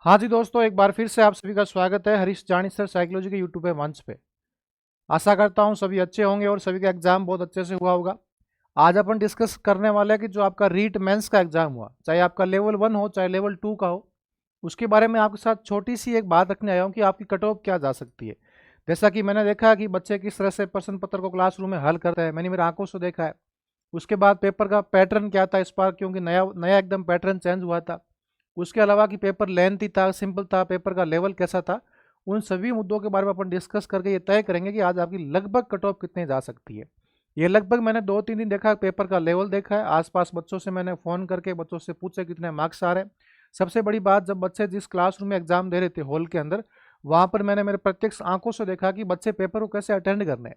हाँ जी दोस्तों, एक बार फिर से आप सभी का स्वागत है हरीश जानी सर साइकोलॉजी के यूट्यूब पे मंच पे। आशा करता हूँ सभी अच्छे होंगे और सभी का एग्जाम बहुत अच्छे से हुआ होगा। आज अपन डिस्कस करने वाले हैं कि जो आपका रीट मेंस का एग्जाम हुआ, चाहे आपका लेवल 1 हो चाहे लेवल 2 का हो, उसके बारे में आपके साथ छोटी सी एक बात रखने आया हूँ कि आपकी कट ऑफ क्या जा सकती है। जैसा कि मैंने देखा है कि बच्चे किस तरह से प्रश्न पत्र को क्लासरूम में हल करते हैं, मैंने मेरी आंखों से देखा है। उसके बाद पेपर का पैटर्न क्या था इस बार, क्योंकि नया नया एकदम पैटर्न चेंज हुआ था। उसके अलावा कि पेपर लेंथी था, सिंपल था, पेपर का लेवल कैसा था, उन सभी मुद्दों के बारे में अपन डिस्कस करके ये तय करेंगे कि आज आपकी लगभग कट ऑफ कितने जा सकती है। ये लगभग मैंने 2-3 दिन देखा, पेपर का लेवल देखा है, आसपास बच्चों से मैंने फ़ोन करके बच्चों से पूछे कितने मार्क्स आ रहे हैं। सबसे बड़ी बात, जब बच्चे जिस क्लासरूम में एग्जाम दे रहे थे हॉल के अंदर, वहाँ पर मैंने मेरे प्रत्यक्ष आंखों से देखा कि बच्चे पेपर को कैसे अटेंड करने हैं,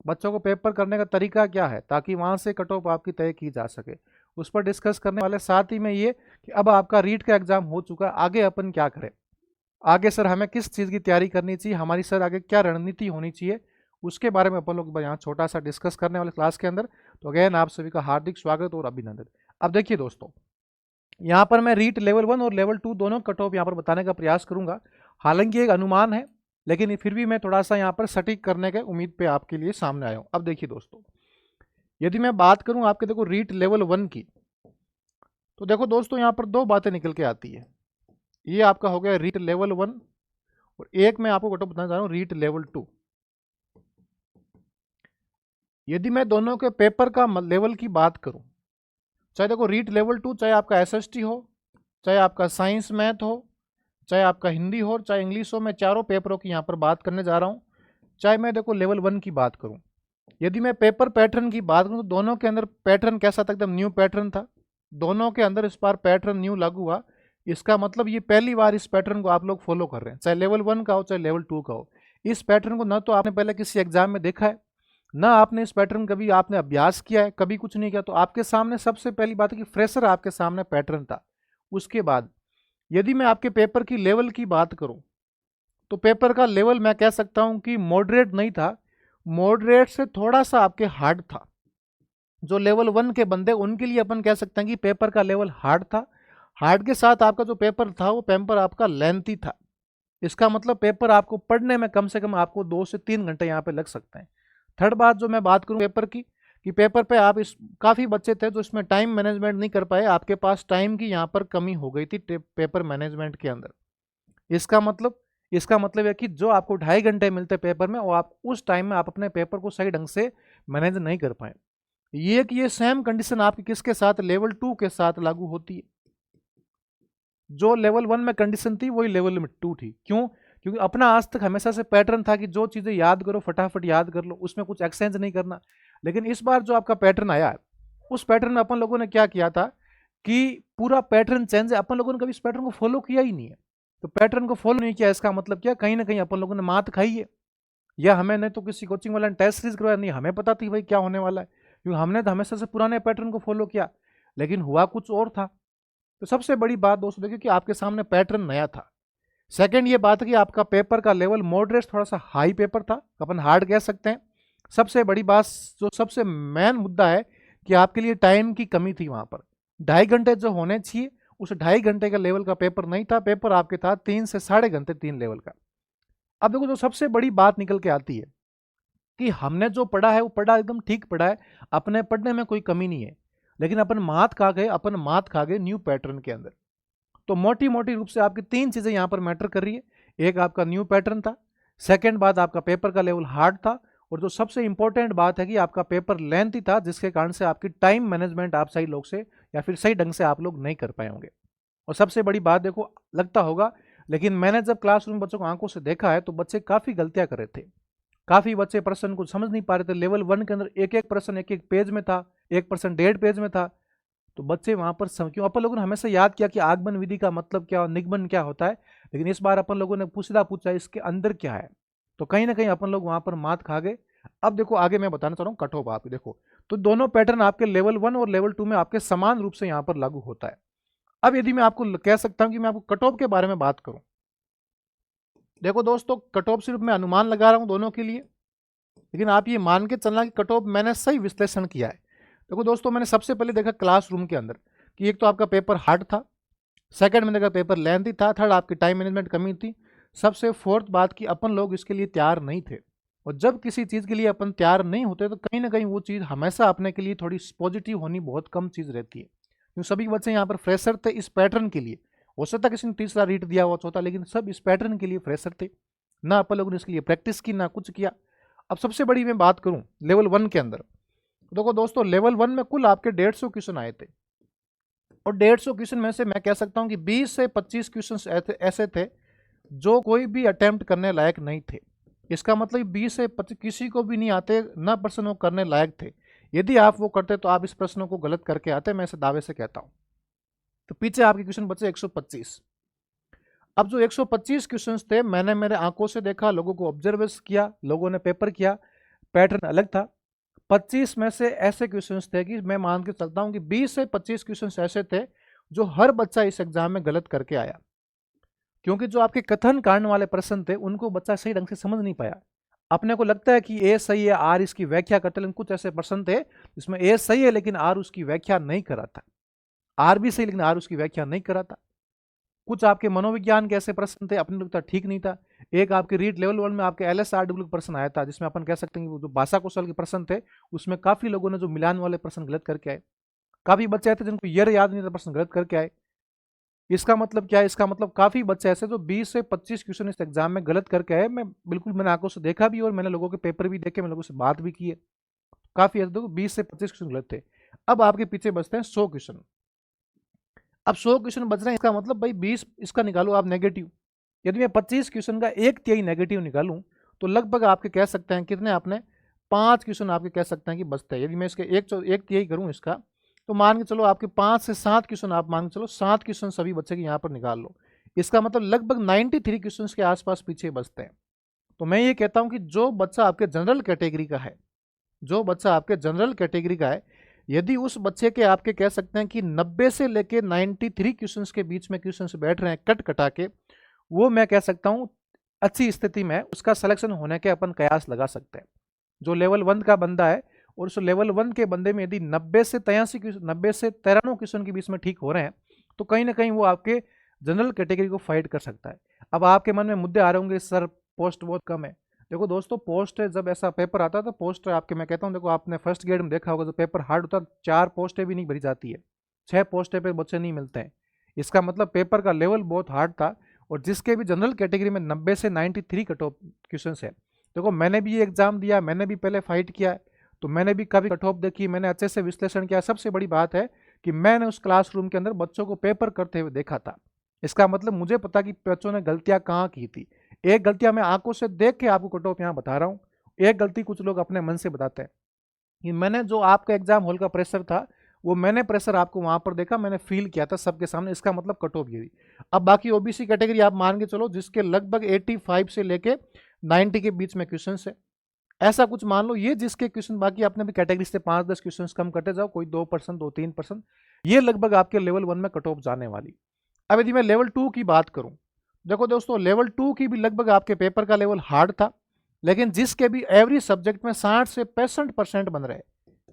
बच्चों को पेपर करने का तरीका क्या है, ताकि वहाँ से कट ऑफ आपकी तय की जा सके। उस पर डिस्कस करने वाले, साथ ही में ये कि अब आपका रीट का एग्जाम हो चुका है, आगे अपन क्या करें, आगे सर हमें किस चीज़ की तैयारी करनी चाहिए, हमारी सर आगे क्या रणनीति होनी चाहिए, उसके बारे में अपन लोग यहाँ छोटा सा डिस्कस करने वाले क्लास के अंदर। तो अगेन आप सभी का हार्दिक स्वागत और अभिनंदन। अब देखिए दोस्तों, यहाँ पर मैं रीट लेवल 1 और लेवल 2 दोनों कट ऑफ यहाँ पर बताने का प्रयास करूंगा। हालांकि एक अनुमान है, लेकिन फिर भी मैं थोड़ा सा यहाँ पर सटीक करने के उम्मीद पे आपके लिए सामने आया हूँ। अब देखिए दोस्तों, यदि मैं बात करूँ आपके देखो रीट लेवल 1 की, तो देखो दोस्तों यहाँ पर दो बातें निकल के आती है। ये आपका हो गया रीट लेवल 1, और एक मैं आपको बताना चाह रहा हूँ रीट लेवल 2। यदि मैं दोनों के पेपर का लेवल की बात करूँ, चाहे देखो रीट लेवल 2 चाहे आपका एसएसटी हो, चाहे आपका साइंस मैथ हो, चाहे आपका हिंदी हो, चाहे इंग्लिश हो, मैं चारों पेपरों की यहाँ पर बात करने जा रहा हूँ। चाहे मैं देखो लेवल 1 की बात करूँ, यदि मैं पेपर पैटर्न की बात करूँ तो दोनों के अंदर पैटर्न कैसा था, एकदम न्यू पैटर्न था। दोनों के अंदर इस बार पैटर्न न्यू लागू हुआ। इसका मतलब ये पहली बार इस पैटर्न को आप लोग फॉलो कर रहे हैं, चाहे लेवल 1 का हो चाहे लेवल 2 का हो। इस पैटर्न को ना तो आपने पहले किसी एग्जाम में देखा है, ना आपने इस पैटर्न कभी आपने अभ्यास किया है, कभी कुछ नहीं किया। तो आपके सामने सबसे पहली बात है कि फ्रेशर आपके सामने पैटर्न था। उसके बाद यदि मैं आपके पेपर की लेवल की बात करूं, तो पेपर का लेवल मैं कह सकता हूं कि मॉडरेट नहीं था, मॉडरेट से थोड़ा सा आपके हार्ड था। जो लेवल 1 के बंदे, उनके लिए अपन कह सकते हैं कि पेपर का लेवल हार्ड था। हार्ड के साथ आपका जो पेपर था वो पेपर आपका लेंथी था। इसका मतलब पेपर आपको पढ़ने में कम से कम आपको 2 से 3 घंटे यहाँ पे लग सकते हैं। थर्ड बात जो मैं बात करूँ पेपर की, कि पेपर पे आप इस काफ़ी बच्चे थे जो इसमें टाइम मैनेजमेंट नहीं कर पाए, आपके पास टाइम की यहाँ पर कमी हो गई थी पेपर मैनेजमेंट के अंदर। इसका मतलब इसका मतलब है कि जो आपको 2.5 घंटे मिलते पेपर में, वो आप उस टाइम में आप अपने पेपर को सही ढंग से मैनेज नहीं कर पाए। ये कि ये सेम कंडीशन आपकी किसके साथ, लेवल 2 के साथ लागू होती है। जो लेवल 1 में कंडीशन थी वही लेवल में 2 थी। क्यों? क्योंकि अपना आज तक हमेशा से पैटर्न था कि जो चीज़ें याद करो फटाफट याद कर लो, उसमें कुछ एक्सचेंज नहीं करना। लेकिन इस बार जो आपका पैटर्न आया है, उस पैटर्न में अपन लोगों ने क्या किया था कि पूरा पैटर्न चेंज है। अपन लोगों ने कभी इस पैटर्न को फॉलो किया ही नहीं है। तो पैटर्न को फॉलो नहीं किया, इसका मतलब क्या, कहीं ना कहीं अपन लोगों ने मात खाई है। या हमें नहीं तो किसी कोचिंग वाला ने टेस्ट सीरीज करवाया, नहीं हमें पता थी भाई क्या होने वाला है, क्योंकि हमने तो हमेशा से पुराने पैटर्न को फॉलो किया, लेकिन हुआ कुछ और था। तो सबसे बड़ी बात दोस्तों देखिए कि आपके सामने पैटर्न नया था। सेकंड ये बात है कि आपका पेपर का लेवल मॉडरेट थोड़ा सा हाई पेपर था, अपन हार्ड कह सकते हैं। सबसे बड़ी बात, जो सबसे मेन मुद्दा है कि आपके लिए टाइम की कमी थी। वहां पर 2.5 घंटे जो होने चाहिए, उस 2.5 घंटे का लेवल का पेपर नहीं था। पेपर आपके था 3 से 3.5 घंटे 3 लेवल का। अब देखो जो सबसे बड़ी बात निकल के आती है कि हमने जो पढ़ा है वो पढ़ा एकदम ठीक पढ़ा है, अपने पढ़ने में कोई कमी नहीं है, लेकिन अपन मात खा गए न्यू पैटर्न के अंदर। तो मोटी मोटी रूप से आपकी 3 चीजें यहां पर मैटर कर रही है। एक आपका न्यू पैटर्न था, सेकंड बात आपका पेपर का लेवल हार्ड था, और जो सबसे इंपॉर्टेंट बात है कि आपका पेपर लेंथी था, जिसके कारण से आपकी टाइम मैनेजमेंट आप सही लोग से या फिर सही ढंग से आप लोग नहीं कर पाए होंगे। और सबसे बड़ी बात देखो, लगता होगा, लेकिन मैंने जब क्लासरूम बच्चों को आंखों से देखा है तो बच्चे काफी गलतियां कर रहे थे। काफी बच्चे प्रश्न को समझ नहीं पा रहे थे। लेवल 1 के अंदर एक एक प्रश्न एक एक पेज में था, एक प्रश्न 1.5 पेज में था। तो बच्चे वहां पर क्यों, अपन लोगों ने हमेशा याद किया कि आगमन विधि का मतलब क्या और निगमन क्या होता है, लेकिन इस बार अपन लोगों ने पूछा इसके अंदर क्या है। तो कहीं ना कहीं अपन लोग वहां पर मात खा गए। अब देखो आगे मैं बताना चाह रहा हूँ कट ऑफ। आप देखो तो दोनों पैटर्न आपके लेवल 1 और लेवल 2 में आपके समान रूप से यहाँ पर लागू होता है। अब यदि मैं आपको कह सकता हूँ कि मैं आपको कट ऑफ के बारे में बात करूं, देखो दोस्तों कट ऑफ सिर्फ मैं अनुमान लगा रहा हूं दोनों के लिए, लेकिन आप ये मान के चलना कि कट ऑफ मैंने सही विश्लेषण किया है। देखो दोस्तों, मैंने सबसे पहले देखा क्लासरूम के अंदर कि एक तो आपका पेपर हार्ड था, सेकंड में देखा पेपर लेंथी था, थर्ड आपकी टाइम मैनेजमेंट कमी थी, सबसे फोर्थ बात कि अपन लोग इसके लिए तैयार नहीं थे। और जब किसी चीज़ के लिए अपन तैयार नहीं होते तो कहीं ना कहीं वो चीज़ हमेशा अपने के लिए थोड़ी पॉजिटिव होनी बहुत कम चीज़ रहती है। क्यों सभी बच्चे यहाँ पर फ्रेशर थे इस पैटर्न के लिए, हो सकता किसी ने तीसरा रीट दिया हुआ चौथा, लेकिन सब इस पैटर्न के लिए फ्रेशर थे, ना अपन लोगों ने इसके लिए प्रैक्टिस की ना कुछ किया। अब सबसे बड़ी मैं बात करूँ लेवल 1 के अंदर, देखो दोस्तों लेवल 1 में कुल आपके 150 क्वेश्चन आए थे, और 150 क्वेश्चन में से मैं कह सकता हूँ कि 20 से 25 क्वेश्चन ऐसे थे जो कोई भी अटेम्प्ट करने लायक नहीं थे। इसका मतलब 20 से 25 किसी को भी नहीं आते, ना प्रश्न वो करने लायक थे। यदि आप वो करते तो आप इस प्रश्नों को गलत करके आते, मैं इसे दावे से कहता हूँ। तो पीछे आपके क्वेश्चन बचे 125। अब जो 125 क्वेश्चंस थे मैंने मेरे आंखों से देखा, लोगों को ऑब्जर्व किया, लोगों ने पेपर किया, पैटर्न अलग था। 25 में से ऐसे क्वेश्चंस थे कि मैं मान के चलता हूं कि 20 से 25 क्वेश्चंस ऐसे थे जो हर बच्चा इस एग्जाम में गलत करके आया, क्योंकि जो आपके कथन कारण वाले प्रश्न थे उनको बच्चा सही ढंग से समझ नहीं पाया। अपने को लगता है कि ए सही है, आर इसकी व्याख्या करते, लेकिन कुछ ऐसे प्रश्न थे जिसमें ए सही है लेकिन आर उसकी व्याख्या नहीं करा था, आर भी सही लेकिन आर उसकी व्याख्या नहीं करा था। कुछ आपके मनोविज्ञान के ऐसे प्रश्न थे अपने लगता ठीक नहीं था। एक आपके रीड लेवल 1 में आपके LSRW का प्रश्न आया था, जिसमें अपन कह सकते हैं कि जो भाषा कौशल के प्रश्न थे उसमें काफी लोगों ने जो मिलान वाले प्रश्न गलत करके आए, काफी बच्चे ऐसे जिनको ईयर याद नहीं था प्रश्न गलत करके आए। इसका मतलब क्या है? इसका मतलब काफी बच्चे ऐसे जो 20 से 25 क्वेश्चन इस एग्जाम में गलत करके आए। मैं बिल्कुल मैंने आंखों से देखा भी और मैंने लोगों के पेपर भी देखे, मैं लोगों से बात भी की है। काफी ऐसे देखो 20 से 25 क्वेश्चन गलत थे। अब आपके पीछे बचते हैं 100 क्वेश्चन। अब 100 क्वेश्चन बच रहे हैं, इसका मतलब भाई 20 इसका निकालो आप नेगेटिव। यदि मैं 25 क्वेश्चन का एक तिहाई नेगेटिव निकालूं तो लगभग आपके कह सकते हैं कितने, आपने 5 क्वेश्चन आपके कह सकते हैं कि बचते हैं। यदि मैं इसके एक तिहाई करूं इसका, तो मान के चलो आपके 5 से 7 क्वेश्चन, आप मान के चलो 7 क्वेश्चन सभी बच्चे के यहाँ पर निकाल लो। इसका मतलब लगभग 93 क्वेश्चन के आसपास पीछे बचते हैं। तो मैं ये कहता हूं कि जो बच्चा आपके जनरल कैटेगरी का है, जो बच्चा आपके जनरल कैटेगरी का है, यदि उस बच्चे के आपके कह सकते हैं कि 90 से लेके 93 क्वेश्चंस के बीच में क्वेश्चंस बैठ रहे हैं कट कटा के, वो मैं कह सकता हूं अच्छी स्थिति में उसका सिलेक्शन होने के अपन कयास लगा सकते हैं। जो लेवल 1 का बंदा है और उस लेवल 1 के बंदे में यदि 90 से 93 क्वेश्चन के बीच में ठीक हो रहे हैं तो कहीं ना कहीं वो आपके जनरल कैटेगरी को फाइट कर सकता है। अब आपके मन में मुद्दे आ रहे होंगे सर पोस्ट बहुत कम है। देखो दोस्तों पोस्ट है, जब ऐसा पेपर आता है तो पोस्ट आपके मैं कहता हूँ, देखो आपने फर्स्ट ग्रेड में देखा होगा जब पेपर हार्ड होता है 4 पोस्टें भी नहीं भरी जाती है, 6 पोस्टें पे बच्चे नहीं मिलते हैं। इसका मतलब पेपर का लेवल बहुत हार्ड था। और जिसके भी जनरल कैटेगरी में 90 से 93 कट ऑफ क्वेश्चन है, देखो मैंने भी ये एग्जाम दिया, मैंने भी पहले फाइट किया है, तो मैंने भी काफ़ी कट ऑफ देखी, मैंने अच्छे से विश्लेषण किया। सबसे बड़ी बात है कि मैंने उस क्लासरूम के अंदर बच्चों को पेपर करते हुए देखा था। इसका मतलब मुझे पता कि बच्चों ने गलतियां कहाँ की थी। एक गलतियां मैं आंखों से देख के आपको कट ऑफ यहाँ बता रहा हूँ, एक गलती कुछ लोग अपने मन से बताते हैं। कि मैंने जो आपका एग्जाम हॉल का प्रेशर था वो मैंने प्रेशर आपको वहां पर देखा, मैंने फील किया था सबके सामने, इसका मतलब कट ऑफ ये। अब बाकी ओबीसी कैटेगरी आप मान के चलो जिसके लगभग 85 से लेके 90 के बीच में क्वेश्चन है, ऐसा कुछ मान लो ये जिसके क्वेश्चन, बाकी आपने भी कैटेगरी से 5-10 क्वेश्चन कम करते जाओ, कोई 2%, 2-3%, ये लगभग आपके लेवल 1 में कट ऑफ जाने वाली। अब यदि मैं लेवल 2 की बात करूं, देखो दोस्तों लेवल 2 की भी लगभग आपके पेपर का लेवल हार्ड था, लेकिन जिसके भी एवरी सब्जेक्ट में 60 से 65% बन रहे,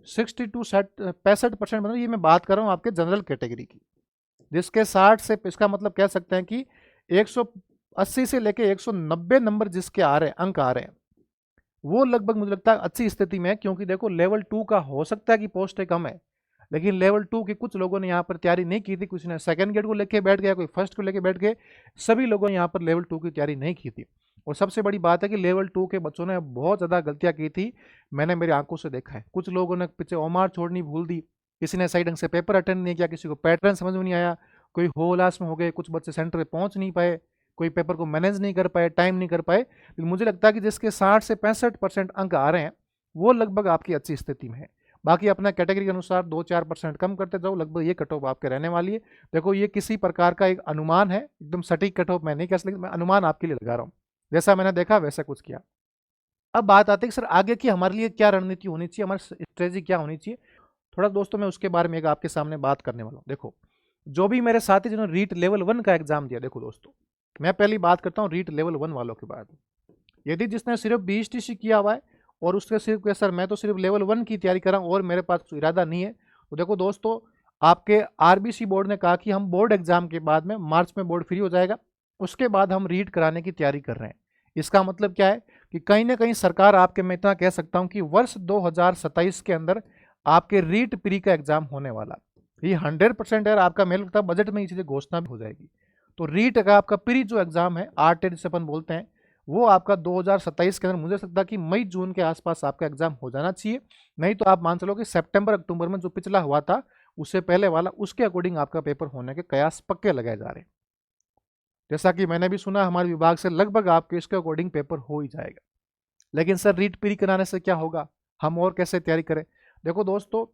60 टू 65% बन रहे, ये मैं बात कर रहा हूँ आपके जनरल कैटेगरी की, जिसके 60 से, इसका मतलब कह सकते हैं कि 180 से लेके 190 नंबर जिसके आ रहे हैं, अंक आ रहे हैं, वो लगभग मुझे लगता है अच्छी स्थिति में है। क्योंकि देखो लेवल 2 का हो सकता है कि पोस्टें कम है, लेकिन लेवल 2 की कुछ लोगों ने यहाँ पर तैयारी नहीं की थी, कुछ ने सेकंड ग्रेड को लेके बैठ गया, कोई फर्स्ट को लेके बैठ गए, सभी लोगों ने यहाँ पर लेवल 2 की तैयारी नहीं की थी। और सबसे बड़ी बात है कि लेवल 2 के बच्चों ने बहुत ज़्यादा गलतियाँ की थी, मैंने मेरी आंखों से देखा है। कुछ लोगों ने पीछे ओमार छोड़नी भूल दी, किसी ने सही ढंग से पेपर अटेंड नहीं किया, किसी को पैटर्न समझ में नहीं आया, कोई हो उलास में हो गए, कुछ बच्चे सेंटर पे पहुंच नहीं पाए, कोई पेपर को मैनेज नहीं कर पाए, टाइम नहीं कर पाए। लेकिन मुझे लगता है कि जिसके 60 से 65% अंक आ रहे हैं वो लगभग आपकी अच्छी स्थिति में है। बाकी अपना कैटेगरी के अनुसार 2-4% कम करते जाओ, लगभग ये कट ऑफ आपके रहने वाली है। देखो ये किसी प्रकार का एक अनुमान है, एकदम सटीक कट ऑफ मैं नहीं कह सकता, मैं अनुमान आपके लिए लगा रहा हूँ, जैसा मैंने देखा वैसा कुछ किया। अब बात आती है कि सर आगे की हमारे लिए क्या रणनीति होनी चाहिए, हमारी स्ट्रेटजी क्या होनी चाहिए, थोड़ा दोस्तों मैं उसके बारे में एक आपके सामने बात करने वाला हूँ। देखो जो भी मेरे साथी जिन्होंने रीट लेवल 1 का एग्जाम दिया, देखो दोस्तों मैं पहली बात करता हूँ रीट लेवल 1 वालों के बाद। यदि जिसने सिर्फ BSTC किया हुआ है और उसके सिर्फ सर मैं तो सिर्फ लेवल 1 की तैयारी कर रहा हूँ और मेरे पास इरादा नहीं है, तो देखो दोस्तों आपके आरबीसी बोर्ड ने कहा कि हम बोर्ड एग्जाम के बाद में मार्च में बोर्ड फ्री हो जाएगा, उसके बाद हम रीट कराने की तैयारी कर रहे हैं। इसका मतलब क्या है कि कहीं ना कहीं सरकार आपके, मैं इतना कह सकता हूं कि वर्ष 2027 के अंदर आपके रीट प्री का एग्जाम होने वाला। ये 100% है, आपका मेरे लगता है बजट में ये चीज़ें घोषणा भी हो जाएगी। तो रीट का आपका प्री जो एग्जाम है आरटेट जिसे अपन बोलते हैं, वो आपका 2027 के अंदर मुझे लगता है कि मई जून के आसपास आपका एग्जाम हो जाना चाहिए। नहीं तो आप मान चलो कि सितंबर अक्टूबर में जो पिछला हुआ था उससे पहले वाला, उसके अकॉर्डिंग आपका पेपर होने के कयास पक्के लगाए जा रहे हैं। जैसा कि मैंने भी सुना हमारे विभाग से लगभग आपके इसके अकॉर्डिंग पेपर हो ही जाएगा। लेकिन सर रीट प्री कराने से क्या होगा, हम और कैसे तैयारी करें? देखो दोस्तों,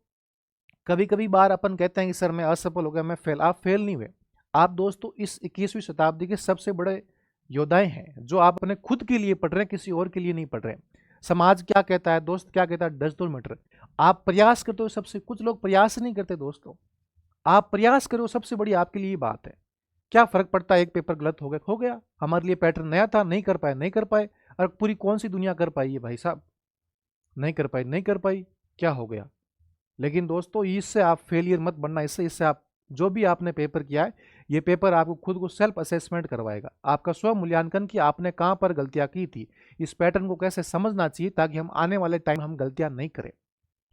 कभी कभी बार अपन कहते हैं कि सर मैं असफल हो गया, मैं फेल। आप फेल नहीं हुए। आप दोस्तों इस 21वीं शताब्दी के सबसे बड़े योद्धाएं हैं, जो आप अपने खुद के लिए पढ़ रहे हैं, किसी और के लिए नहीं पढ़ रहे हैं। समाज क्या कहता है, दोस्त क्या कहता है, डज डोंट मैटर। आप प्रयास करते हो सबसे, कुछ लोग प्रयास नहीं करते दोस्तों। आप प्रयास करो, सबसे बड़ी आपके लिए बात है। क्या फर्क पड़ता है, एक पेपर गलत हो गया। हमारे लिए पैटर्न नया था, नहीं कर पाए नहीं कर पाए। और पूरी कौन सी दुनिया कर पाई है भाई साहब, नहीं कर पाई नहीं कर पाई, क्या हो गया। लेकिन दोस्तों इससे आप फेलियर मत बनना। इससे इससे आप जो भी आपने पेपर किया है, ये पेपर आपको खुद को सेल्फ असेसमेंट करवाएगा, आपका स्व मूल्यांकन कि आपने कहाँ पर गलतियाँ की थी, इस पैटर्न को कैसे समझना चाहिए ताकि हम आने वाले टाइम हम गलतियाँ नहीं करें।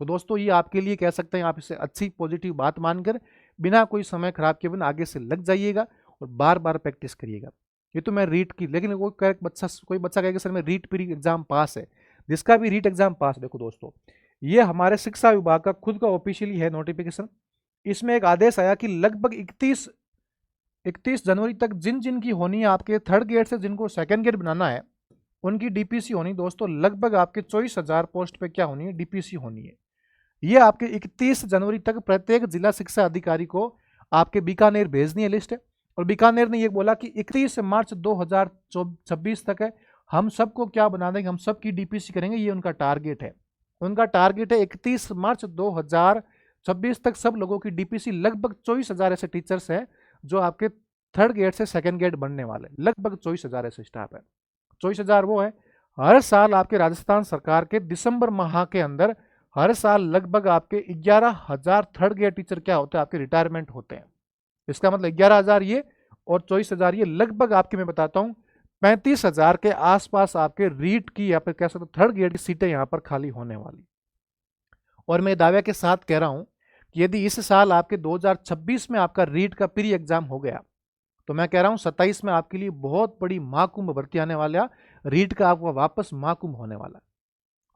तो दोस्तों ये आपके लिए कह सकते हैं, आप इसे अच्छी पॉजिटिव बात मानकर बिना कोई समय खराब किए बिना आगे से लग जाइएगा और बार बार प्रैक्टिस करिएगा। ये तो मैं रीट की, लेकिन कोई बच्चा कहेगा सर मैं रीट प्री एग्जाम पास है, जिसका भी रीट एग्जाम पास, देखो दोस्तों ये हमारे शिक्षा विभाग का खुद का ऑफिशियली है नोटिफिकेशन। इसमें एक आदेश आया कि लगभग 31 जनवरी तक जिन जिन की होनी है आपके थर्ड ग्रेड से जिनको सेकंड ग्रेड बनाना है, उनकी डीपीसी होनी दोस्तों। लगभग आपके 24,000 पोस्ट पे क्या होनी है, डीपीसी होनी है। ये आपके 31 जनवरी तक प्रत्येक जिला शिक्षा अधिकारी को आपके बीकानेर भेजनी है लिस्ट। और बीकानेर ने ये बोला कि 31 मार्च 2026 तक है, हम सबको क्या बना देंगे, हम सबकी डीपीसी करेंगे, ये उनका टारगेट है। उनका टारगेट है 31 मार्च 2026 तक सब लोगों की डीपीसी। लगभग 24,000 ऐसे टीचर्स हैं जो आपके थर्ड ग्रेड से सेकंड ग्रेड बनने वाले, लगभग 24,000 ऐसे स्टाफ है। 24,000 वो है। हर साल आपके राजस्थान सरकार के दिसंबर माह के अंदर हर साल लगभग आपके 11,000 थर्ड ग्रेड टीचर क्या होते हैं, आपके रिटायरमेंट होते हैं। इसका मतलब 11,000 ये और 24,000 ये, लगभग आपके मैं बताता हूं 35,000 के आसपास आपके रीट की या फिर कह सकते थर्ड ग्रेड की सीटें यहां पर खाली होने वाली। और मैं दावे के साथ कह रहा हूं कि यदि इस साल आपके 2026 में आपका रीट का प्री एग्जाम हो गया, तो मैं कह रहा हूं 27 में आपके लिए बहुत बड़ी महाकुंभ भर्ती आने वाला, रीट का आपका वापस महाकुंभ होने वाला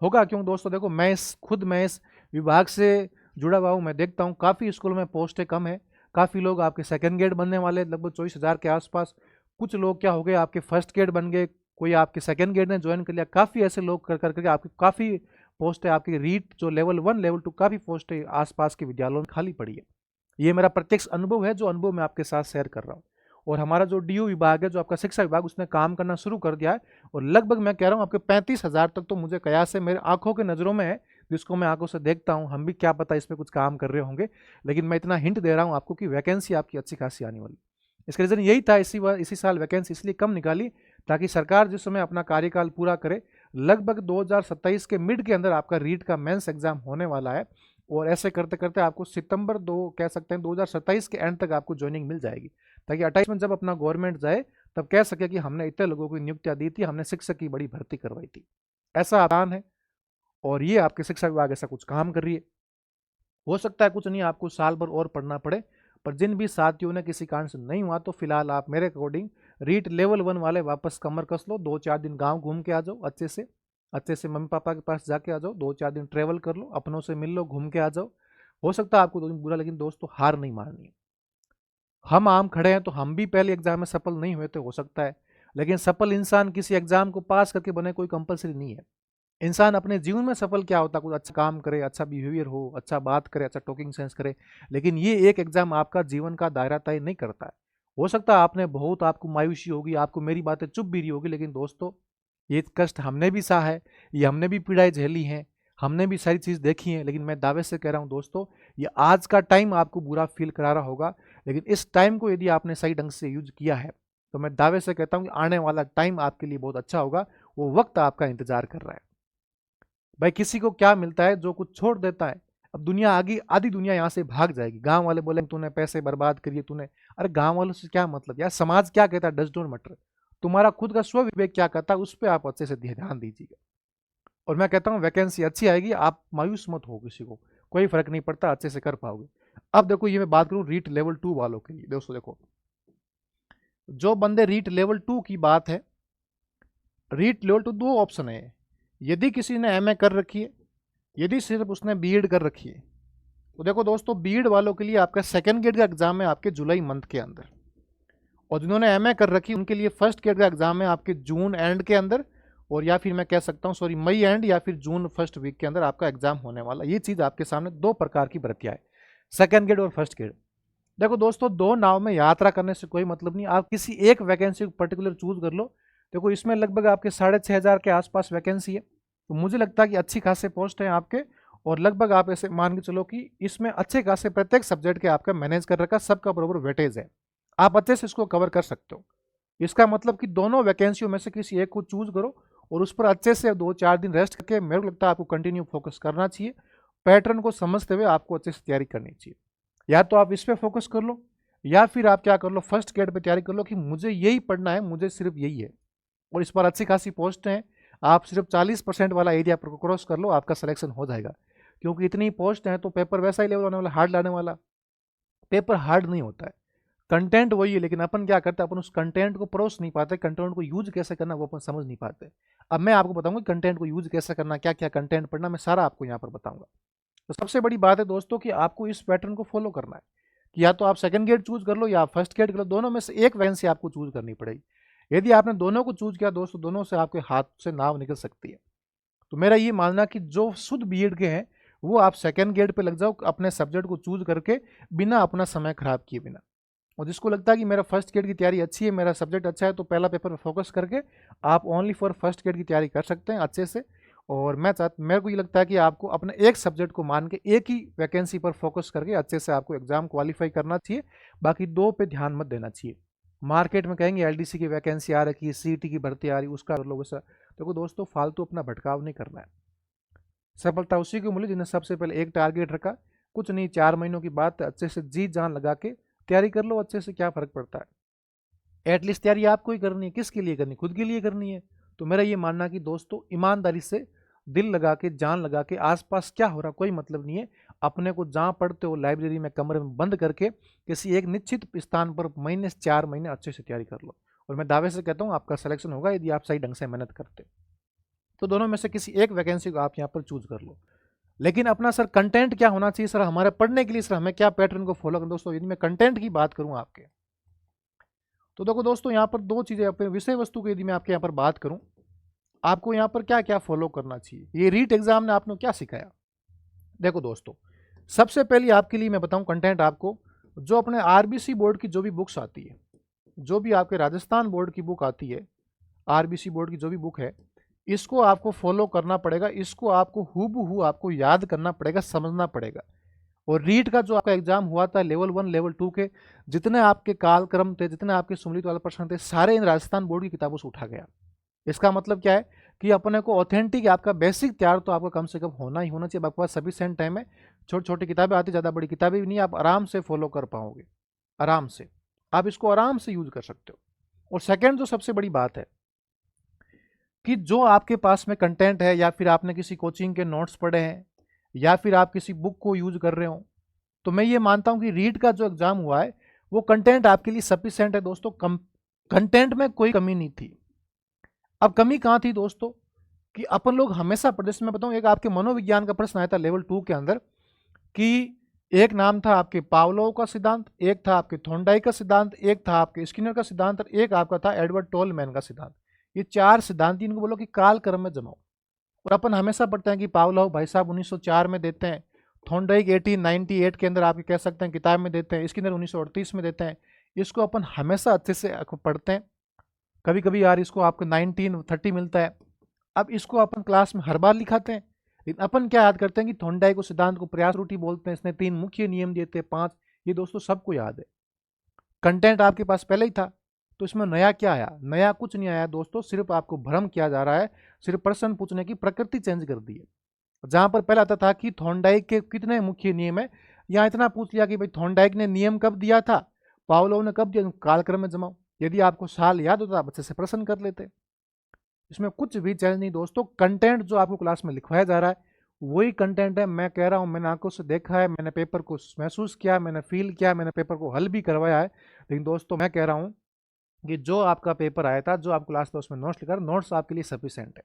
होगा। क्यों दोस्तों, देखो मैं इस विभाग से जुड़ा हुआ हूं। मैं देखता हूं काफ़ी स्कूलों में पोस्टें कम है, काफ़ी लोग आपके सेकंड ग्रेड बनने वाले लगभग 24,000 के आसपास। कुछ लोग क्या हो गए आपके फर्स्ट ग्रेड बन गए, कोई आपके सेकंड ग्रेड ने ज्वाइन कर लिया। काफ़ी ऐसे लोग कर करके आपकी काफ़ी पोस्ट है, आपकी रीट जो लेवल 1 लेवल 2 काफ़ी पोस्ट है आसपास के विद्यालयों में खाली पड़ी है। ये मेरा प्रत्यक्ष अनुभव है, जो अनुभव मैं आपके साथ शेयर कर रहा हूँ। और हमारा जो डीयू विभाग है, जो आपका शिक्षा विभाग, उसने काम करना शुरू कर दिया है। और लगभग मैं कह रहा हूँ आपके 35,000 तक तो मुझे कयास है, मेरे आंखों के नज़रों में है, जिसको मैं आंखों से देखता हूँ। हम भी क्या पता इस पर कुछ काम कर रहे होंगे, लेकिन मैं इतना हिंट दे रहा हूँ आपको कि वैकेंसी आपकी अच्छी खासी आने वाली। इसका रीज़न यही था, इसी साल वैकेंसी इसलिए कम निकाली ताकि सरकार जिस समय अपना कार्यकाल पूरा करे, लगभग 2027 के मिड के अंदर आपका रीट का मेंस एग्जाम होने वाला है। और ऐसे करते करते आपको सितंबर कह सकते हैं 2027 के एंड तक आपको ज्वाइनिंग मिल जाएगी, ताकि 28 में जब अपना गवर्नमेंट जाए तब कह सके कि हमने इतने लोगों को नियुक्तियां दी थी, हमने शिक्षक की बड़ी भर्ती करवाई थी। ऐसा आसान है। और ये आपके शिक्षा विभाग ऐसा कुछ काम कर रही है। हो सकता है कुछ नहीं, आपको साल भर और पढ़ना पड़े। पर जिन भी साथियों ने किसी कारण से नहीं हुआ, तो फिलहाल आप मेरे अकॉर्डिंग रीट लेवल 1 वाले वापस कमर कस लो, 2-4 दिन गांव घूम के आ जाओ, अच्छे से मम्मी पापा के पास जाके आ जाओ, 2-4 दिन ट्रेवल कर लो, अपनों से मिल लो, घूम के आ जाओ। हो सकता है आपको 2 दिन बुरा, लेकिन दोस्तों हार नहीं माननी है। हम आम खड़े हैं तो हम भी पहले एग्जाम में सफल नहीं हुए थे, हो सकता है, लेकिन सफल इंसान किसी एग्जाम को पास करके बने, कोई कंपलसरी नहीं है। इंसान अपने जीवन में सफल क्या होता है, कुछ अच्छा काम करे, अच्छा बिहेवियर हो, अच्छा बात करे, अच्छा टॉकिंग सेंस करे। लेकिन ये एक एग्जाम आपका जीवन का दायरा तय नहीं करता है। हो सकता है आपने बहुत, आपको मायूसी होगी, आपको मेरी बातें चुप भी रही होगी, लेकिन दोस्तों ये कष्ट हमने भी सहा है, ये हमने भी पीड़ाएं झेली हैं, हमने भी सारी चीज़ देखी है। लेकिन मैं दावे से कह रहा हूँ दोस्तों, ये आज का टाइम आपको बुरा फील करा रहा होगा, लेकिन इस टाइम को यदि आपने सही ढंग से यूज किया है, तो मैं दावे से कहता हूँ कि आने वाला टाइम आपके लिए बहुत अच्छा होगा। वो वक्त आपका इंतजार कर रहा है। भाई किसी को क्या मिलता है जो कुछ छोड़ देता है, अब दुनिया आगे, आधी दुनिया यहाँ से भाग जाएगी। गांव वाले बोलेंगे तूने पैसे बर्बाद करिए तूने, अरे गांव वालों से क्या मतलब यार, समाज क्या कहता है डज डोंट मैटर। तुम्हारा खुद का स्व विवेक क्या कहता है उस पर आप अच्छे से ध्यान दीजिएगा। और मैं कहता हूँ वैकेंसी अच्छी आएगी, आप मायूस मत हो, किसी को कोई फर्क नहीं पड़ता, अच्छे से कर पाओगे। अब देखो ये मैं बात करूँ रीट लेवल 2 वालों के लिए। दोस्तों देखो, जो बंदे रीट लेवल 2 की बात है, रीट लेवल 2 दो ऑप्शन है। यदि किसी ने एमए कर रखी है, यदि सिर्फ उसने बीएड कर रखी है, तो देखो दोस्तों बीएड वालों के लिए आपका सेकंड ग्रेड का एग्जाम है आपके जुलाई मंथ के अंदर, और जिन्होंने एमए कर रखी उनके लिए फर्स्ट ग्रेड का एग्जाम है आपके जून एंड के अंदर, और या फिर मैं कह सकता हूँ सॉरी मई एंड या फिर जून फर्स्ट वीक के अंदर आपका एग्जाम होने वाला। ये चीज़ आपके सामने दो प्रकार की भर्तियाँ है, सेकंड ग्रेड और फर्स्ट ग्रेड। देखो दोस्तों, दो नाव में यात्रा करने से कोई मतलब नहीं, आप किसी एक वैकेंसी को पर्टिकुलर चूज कर लो। देखो इसमें लगभग आपके 6,500 के आसपास वैकेंसी है, तो मुझे लगता है कि अच्छी खासे पोस्ट है आपके, और लगभग आप ऐसे मान के चलो कि इसमें अच्छे खासे प्रत्येक सब्जेक्ट के आपका मैनेज कर रखा, सबका बराबर वेटेज है, आप अच्छे से इसको कवर कर सकते हो। इसका मतलब कि दोनों वैकेंसियों में से किसी एक को चूज करो और उस पर अच्छे से 2-4 दिन रेस्ट करके, मेरे को लगता है आपको कंटिन्यू फोकस करना चाहिए, पैटर्न को समझते हुए आपको अच्छे से तैयारी करनी चाहिए। या तो आप इस पे फोकस कर लो, या फिर आप क्या कर लो, फर्स्ट ग्रेड पे तैयारी कर लो कि मुझे यही पढ़ना है, मुझे सिर्फ यही है, और इस पर अच्छी खासी पोस्ट हैं, आप सिर्फ 40% वाला एरिया पर क्रॉस कर लो, आपका सिलेक्शन हो जाएगा। क्योंकि इतनी पोस्ट हैं तो पेपर वैसा ही लेवल होने वाला, हार्ड लाने वाला। पेपर हार्ड नहीं होता है, कंटेंट वही है, लेकिन अपन क्या करते हैं, अपन उस कंटेंट को परोस नहीं पाते, कंटेंट को यूज कैसे करना वो अपन समझ नहीं पाते। अब मैं आपको बताऊंगा कंटेंट को यूज कैसे करना, क्या क्या कंटेंट पढ़ना, मैं सारा आपको यहाँ पर बताऊंगा। तो सबसे बड़ी बात है दोस्तों कि आपको इस पैटर्न को फॉलो करना है, कि या तो आप सेकंड ग्रेड चूज कर लो या फर्स्ट ग्रेड कर लो, दोनों में से एक वैकेंसी आपको चूज करनी पड़ेगी। यदि आपने दोनों को चूज किया दोस्तों, दोनों से आपके हाथ से नाव निकल सकती है। तो मेरा ये मानना कि जो शुद्ध बीएड के हैं वो आप सेकंड ग्रेड पे लग जाओ, अपने सब्जेक्ट को चूज करके, बिना अपना समय खराब किए बिना। और जिसको लगता है कि मेरा फर्स्ट ग्रेड की तैयारी अच्छी है, मेरा सब्जेक्ट अच्छा है, तो पहला पेपर पर फोकस करके आप ओनली फॉर फर्स्ट ग्रेड की तैयारी कर सकते हैं अच्छे से। और मेरे को ये लगता है कि आपको अपने एक सब्जेक्ट को मान के एक ही वैकेंसी पर फोकस करके अच्छे से आपको एग्जाम क्वालिफाई करना चाहिए, बाकी दो पे ध्यान मत देना चाहिए। मार्केट में कहेंगे एलडीसी की वैकेंसी आ रखी है, सीईटी की भर्ती आ रही है, उसका लोग ऐसा, देखो दोस्तों फालतू अपना भटकाव नहीं करना है। सफलता उसी को मिली जिन्हें सबसे पहले एक टारगेट रखा, कुछ नहीं 4 महीनों की बात है, अच्छे से जी जान लगा के तैयारी कर लो, अच्छे से क्या फर्क पड़ता है। एटलीस्ट तैयारी आपको ही करनी है, किसके लिए करनी, खुद के लिए करनी है। तो मेरा ये मानना कि दोस्तों ईमानदारी से दिल लगा के, जान लगा के, आसपास क्या हो रहा कोई मतलब नहीं है, अपने को जहाँ पढ़ते हो लाइब्रेरी में कमरे में बंद करके किसी एक निश्चित स्थान पर महीने से 4 महीने अच्छे से तैयारी कर लो, और मैं दावे से कहता हूँ आपका सिलेक्शन होगा यदि आप सही ढंग से मेहनत करते। तो दोनों में से किसी एक वैकेंसी को आप यहाँ पर चूज कर लो। लेकिन अपना सर कंटेंट क्या होना चाहिए, सर हमारे पढ़ने के लिए सर हमें क्या पैटर्न को फॉलो करना। दोस्तों यदि मैं कंटेंट की बात करूँ आपके, तो देखो दोस्तों यहाँ पर दो चीज़ें, अपने विषय वस्तु की यदि मैं आपके यहाँ पर बात करूँ, आपको यहाँ पर क्या क्या फॉलो करना चाहिए, ये रीट एग्जाम ने आपने क्या सिखाया। देखो दोस्तों, सबसे पहले आपके लिए मैं बताऊं कंटेंट आपको, जो अपने आरबीसी बोर्ड की जो भी बुक्स आती है, जो भी आपके राजस्थान बोर्ड की बुक आती है, आरबीसी बोर्ड की जो भी बुक है, इसको आपको फॉलो करना पड़ेगा, इसको आपको हूबहू आपको याद करना पड़ेगा, समझना पड़ेगा। और रीट का जो आपका एग्जाम हुआ था लेवल 1 लेवल 2 के जितने आपके कालक्रम थे, जितने आपके सुमलित वाले प्रश्न थे, सारे इन राजस्थान बोर्ड की किताबों से उठा गया। इसका मतलब क्या है कि अपने को ऑथेंटिक, आपका बेसिक तैयार तो आपका कम से कम होना ही होना चाहिए। आपके पास सफिशिएंट टाइम है, छोटी छोटी किताबें आती, ज़्यादा बड़ी किताबें भी नहीं, आप आराम से फॉलो कर पाओगे, आराम से आप इसको आराम से यूज कर सकते हो। और सेकेंड जो सबसे बड़ी बात है कि जो आपके पास में कंटेंट है, या फिर आपने किसी कोचिंग के नोट्स पढ़े हैं, या फिर आप किसी बुक को यूज कर रहे हो, तो मैं ये मानता हूं कि रीट का जो एग्जाम हुआ है वो कंटेंट आपके लिए सफिशिएंट है दोस्तों। कंटेंट में कोई कमी नहीं थी। अब कमी कहाँ थी दोस्तों, कि अपन लोग हमेशा जैसे मैं बताऊं, एक आपके मनोविज्ञान का प्रश्न आया था लेवल 2 के अंदर, कि एक नाम था आपके पावलोव का सिद्धांत, एक था आपके थॉर्नडाइक का सिद्धांत, एक था आपके स्किनर का सिद्धांत, और एक आपका था एडवर्ड टोलमैन का सिद्धांत। ये 4 सिद्धांत, इनको बोलो कि काल क्रम में जमाओ। और अपन हमेशा पढ़ते हैं कि पावलोव भाई साहब 1904 में देते हैं, थॉर्नडाइक 1898 के अंदर आप कह सकते हैं किताब में देते हैं, स्किनर 1938 में देते हैं। इसको अपन हमेशा अच्छे से पढ़ते हैं। कभी कभी यार इसको आपको 1930 मिलता है। अब इसको अपन क्लास में हर बार लिखाते हैं, लेकिन अपन क्या याद करते हैं कि थॉर्नडाइक को सिद्धांत को प्रयास त्रुटि बोलते हैं, इसने 3 मुख्य नियम दिए थे, 5, ये दोस्तों सबको याद है। कंटेंट आपके पास पहले ही था, तो इसमें नया क्या आया, नया कुछ नहीं आया दोस्तों, सिर्फ आपको भ्रम किया जा रहा है, सिर्फ प्रश्न पूछने की प्रकृति चेंज कर दी है। जहां पर पहले आता था कि थॉर्नडाइक के कितने मुख्य नियम है, यहाँ इतना पूछ लिया कि भाई थॉर्नडाइक ने नियम कब दिया था, पावलोव ने कब दिया, कालक्रम में जमाओ। यदि आपको साल याद होता आप अच्छे से प्रश्न कर लेते। इसमें कुछ भी चैलेंज नहीं दोस्तों, कंटेंट जो आपको क्लास में लिखवाया जा रहा है वही कंटेंट है। मैं कह रहा हूँ, मैंने आंखों से देखा है, मैंने पेपर को महसूस किया, मैंने फील किया, मैंने पेपर को हल भी करवाया है। लेकिन दोस्तों मैं कह रहा हूँ कि जो आपका पेपर आया था, जो आप क्लास में उसमें नोट्स लिखा, नोट्स आपके लिए सफिशिएंट है।